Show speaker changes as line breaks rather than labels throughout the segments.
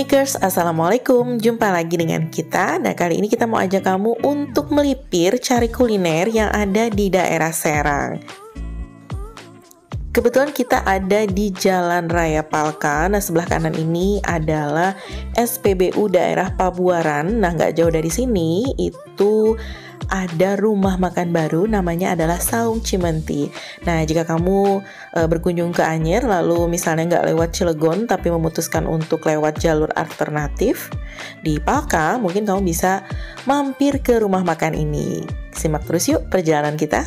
Piknikers, Assalamualaikum. Jumpa lagi dengan kita. Nah, kali ini kita mau ajak kamu untuk melipir cari kuliner yang ada di daerah Serang. Kebetulan kita ada di Jalan Raya Palka. Nah, sebelah kanan ini adalah SPBU daerah Pabuaran. Nah, nggak jauh dari sini itu ada rumah makan baru, namanya adalah Saung Cimenti. Nah, jika kamu berkunjung ke Anyer, lalu misalnya nggak lewat Cilegon, tapi memutuskan untuk lewat jalur alternatif di Palka, mungkin kamu bisa mampir ke rumah makan ini. Simak terus yuk perjalanan kita.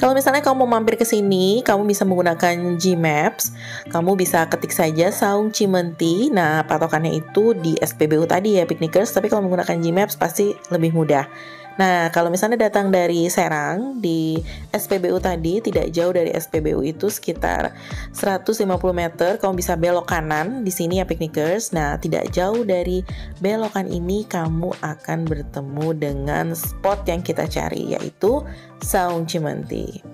Kalau misalnya kamu mau mampir ke sini, kamu bisa menggunakan Gmaps. Kamu bisa ketik saja Saung Cimenti. Nah, patokannya itu di SPBU tadi ya, Piknikers. Tapi kalau menggunakan Gmaps pasti lebih mudah. Nah, kalau misalnya datang dari Serang, di SPBU tadi, tidak jauh dari SPBU itu sekitar 150 meter, kamu bisa belok kanan di sini ya, Piknikers. Nah, tidak jauh dari belokan ini, kamu akan bertemu dengan spot yang kita cari, yaitu Saung Cimenti.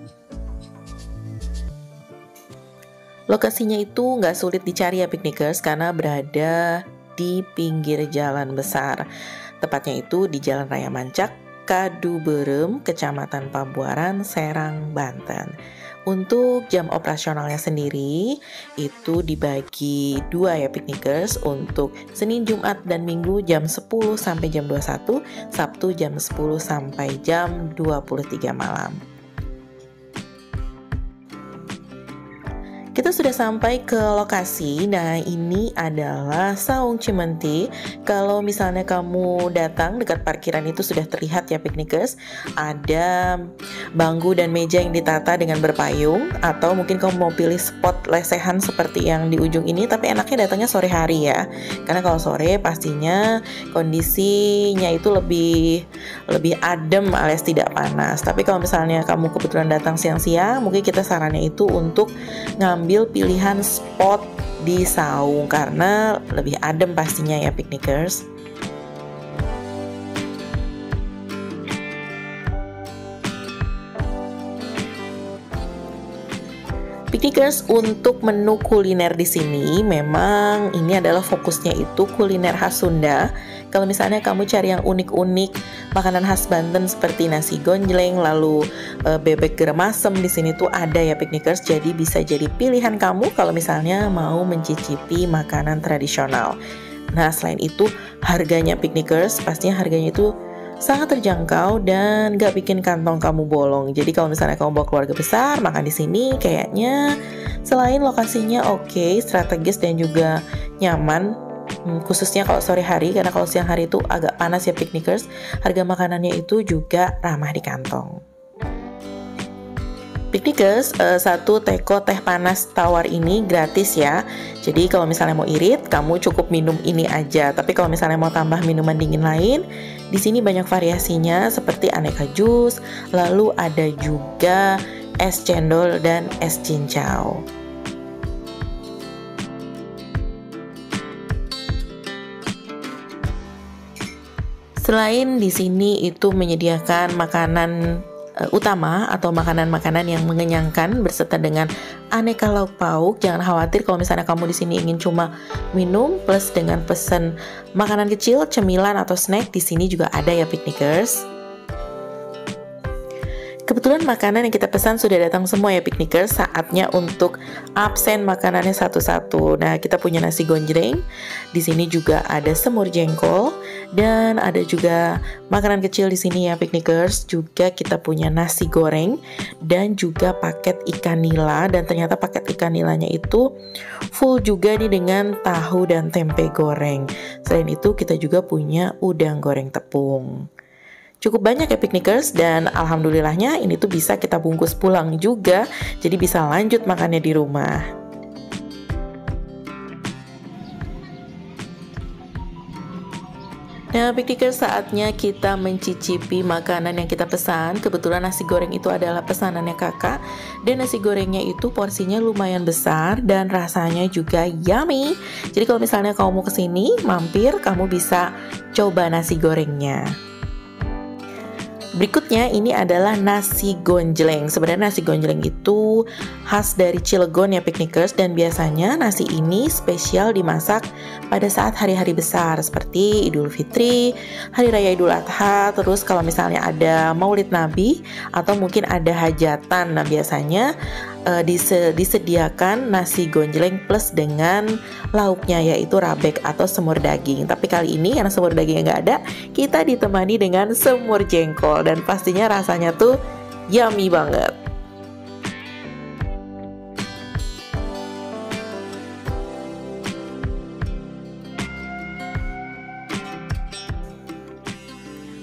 Lokasinya itu nggak sulit dicari ya, Piknikers, karena berada di pinggir jalan besar. Tepatnya itu di Jalan Raya Mancak, Kaduberem, Kecamatan Pabuaran, Serang, Banten. Untuk jam operasionalnya sendiri itu dibagi dua ya, Piknikers, untuk Senin, Jumat, dan Minggu jam 10 sampai jam 21, Sabtu jam 10 sampai jam 23 malam. Kita sudah sampai ke lokasi. Nah, ini adalah Saung Cimenti. Kalau misalnya kamu datang dekat parkiran itu sudah terlihat ya, Piknikers, ada bangku dan meja yang ditata dengan berpayung. Atau mungkin kamu mau pilih spot lesehan seperti yang di ujung ini, tapi enaknya datangnya sore hari ya, karena kalau sore pastinya kondisinya itu lebih adem alias tidak panas. Tapi kalau misalnya kamu kebetulan datang siang-siang, mungkin kita sarannya itu untuk ngambil pilihan spot di Saung karena lebih adem pastinya ya, Piknikers. Piknikers, untuk menu kuliner di sini memang ini adalah fokusnya itu kuliner khas Sunda. Kalau misalnya kamu cari yang unik-unik, makanan khas Banten seperti nasi gonjleng, lalu bebek gerem asem, di sini tuh ada ya, Piknikers. Jadi bisa jadi pilihan kamu kalau misalnya mau mencicipi makanan tradisional. Nah, selain itu harganya, Piknikers, pastinya harganya itu sangat terjangkau dan gak bikin kantong kamu bolong. Jadi kalau misalnya kamu bawa keluarga besar makan di sini, kayaknya selain lokasinya oke, strategis dan juga nyaman, khususnya kalau sore hari, karena kalau siang hari itu agak panas ya, Piknikers, harga makanannya itu juga ramah di kantong. Piknikers, satu teko teh panas tawar ini gratis ya. Jadi kalau misalnya mau irit, kamu cukup minum ini aja. Tapi kalau misalnya mau tambah minuman dingin lain, di sini banyak variasinya seperti aneka jus, lalu ada juga es cendol dan es cincau. Selain di sini itu menyediakan makanan utama atau makanan-makanan yang mengenyangkan berserta dengan aneka lauk pauk. Jangan khawatir kalau misalnya kamu di sini ingin cuma minum plus dengan pesan makanan kecil, cemilan atau snack, di sini juga ada ya, Piknikers. Kebetulan makanan yang kita pesan sudah datang semua ya, Piknikers. Saatnya untuk absen makanannya satu-satu. Nah, kita punya nasi gonjreng. Di sini juga ada semur jengkol dan ada juga makanan kecil di sini ya, Piknikers. Juga kita punya nasi goreng dan juga paket ikan nila, dan ternyata paket ikan nilanya itu full juga nih dengan tahu dan tempe goreng. Selain itu kita juga punya udang goreng tepung. Cukup banyak ya, Piknikers, dan alhamdulillahnya ini tuh bisa kita bungkus pulang juga, jadi bisa lanjut makannya di rumah. Nah, Piknikers, saatnya kita mencicipi makanan yang kita pesan. Kebetulan nasi goreng itu adalah pesanannya kakak, dan nasi gorengnya itu porsinya lumayan besar dan rasanya juga yummy. Jadi kalau misalnya kamu mau kesini mampir, kamu bisa coba nasi gorengnya. Berikutnya ini adalah nasi gonjleng. Sebenarnya nasi gonjleng itu khas dari Cilegon ya piknikers, dan biasanya nasi ini spesial dimasak pada saat hari-hari besar seperti Idul Fitri, Hari Raya Idul Adha, terus kalau misalnya ada Maulid Nabi atau mungkin ada hajatan. Nah biasanya disediakan nasi gonjleng plus dengan lauknya yaitu rabek atau semur daging. Tapi kali ini karena semur dagingnya nggak ada, kita ditemani dengan semur jengkol dan pastinya rasanya tuh yummy banget.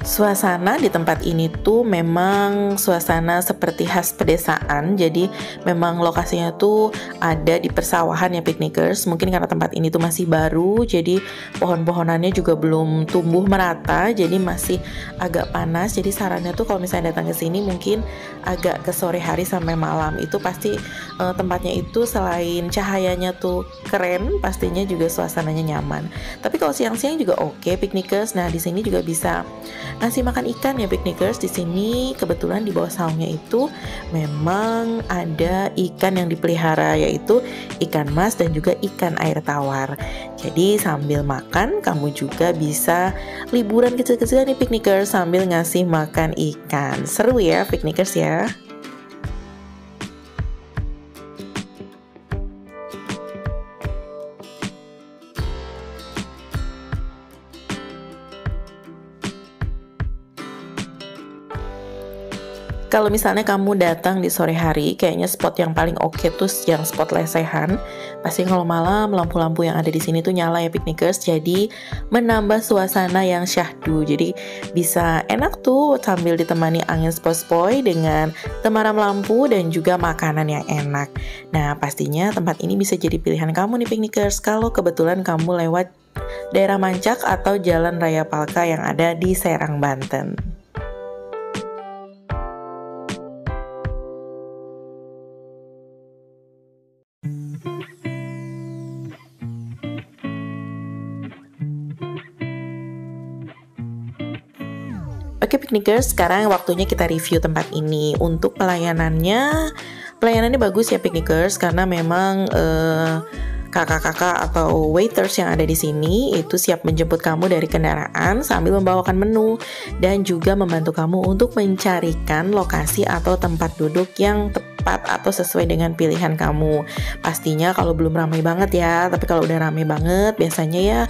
Suasana di tempat ini tuh memang suasana seperti khas pedesaan. Jadi memang lokasinya tuh ada di persawahan ya piknikers. Mungkin karena tempat ini tuh masih baru, jadi pohon-pohonannya juga belum tumbuh merata, jadi masih agak panas. Jadi sarannya tuh kalau misalnya datang ke sini mungkin agak ke sore hari sampai malam. Itu pasti tempatnya itu selain cahayanya tuh keren, pastinya juga suasananya nyaman. Tapi kalau siang-siang juga oke piknikers. Nah, di sini juga bisa ngasih makan ikan ya piknikers. Di sini kebetulan di bawah saungnya itu memang ada ikan yang dipelihara yaitu ikan mas dan juga ikan air tawar. Jadi sambil makan kamu juga bisa liburan kecil-kecilan nih piknikers sambil ngasih makan ikan. Seru ya piknikers ya. Kalau misalnya kamu datang di sore hari, kayaknya spot yang paling oke tuh yang spot lesehan. Pasti kalau malam lampu-lampu yang ada di sini tuh nyala ya piknikers, jadi menambah suasana yang syahdu. Jadi bisa enak tuh sambil ditemani angin sepoi-sepoi dengan temaram lampu dan juga makanan yang enak. Nah pastinya tempat ini bisa jadi pilihan kamu nih piknikers kalau kebetulan kamu lewat daerah Mancak atau Jalan Raya Palka yang ada di Serang, Banten. Oke piknikers, sekarang waktunya kita review tempat ini. Untuk pelayanannya bagus ya piknikers, karena memang kakak-kakak atau waiters yang ada di sini itu siap menjemput kamu dari kendaraan sambil membawakan menu dan juga membantu kamu untuk mencarikan lokasi atau tempat duduk yang tepat atau sesuai dengan pilihan kamu. Pastinya kalau belum ramai banget ya, tapi kalau udah ramai banget biasanya ya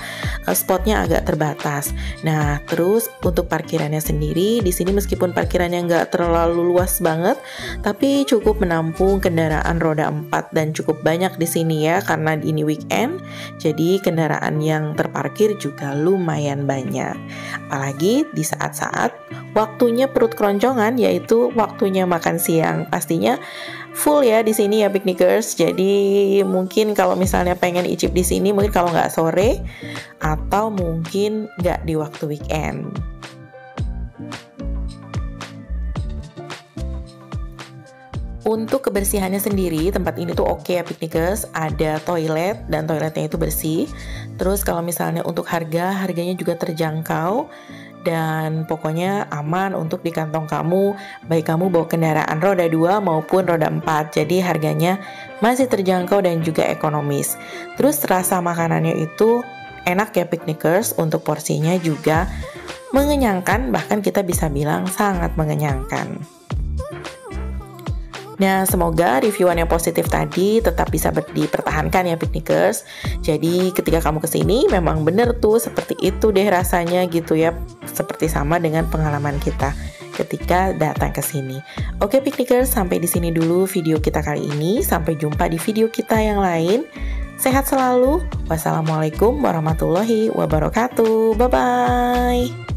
spotnya agak terbatas. Nah, terus untuk parkirannya sendiri di sini meskipun parkirannya nggak terlalu luas banget, tapi cukup menampung kendaraan roda 4 dan cukup banyak di sini ya karena ini weekend. Jadi kendaraan yang terparkir juga lumayan banyak. Apalagi di saat-saat waktunya perut keroncongan yaitu waktunya makan siang. Pastinya full ya di sini ya piknikers. Jadi mungkin kalau misalnya pengen icip di sini mungkin kalau nggak sore atau mungkin nggak di waktu weekend. Untuk kebersihannya sendiri, tempat ini tuh oke ya piknikers. Ada toilet dan toiletnya itu bersih. Terus kalau misalnya untuk harganya juga terjangkau. Dan pokoknya aman untuk di kantong kamu, baik kamu bawa kendaraan roda 2 maupun roda 4. Jadi harganya masih terjangkau dan juga ekonomis. Terus rasa makanannya itu enak ya piknikers. Untuk porsinya juga mengenyangkan, bahkan kita bisa bilang sangat mengenyangkan. Nah, semoga reviewan yang positif tadi tetap bisa dipertahankan ya piknikers. Jadi ketika kamu kesini memang bener tuh seperti itu deh rasanya gitu ya. Seperti sama dengan pengalaman kita ketika datang ke sini. Oke piknikers, sampai di sini dulu video kita kali ini. Sampai jumpa di video kita yang lain. Sehat selalu. Wassalamualaikum warahmatullahi wabarakatuh. Bye-bye.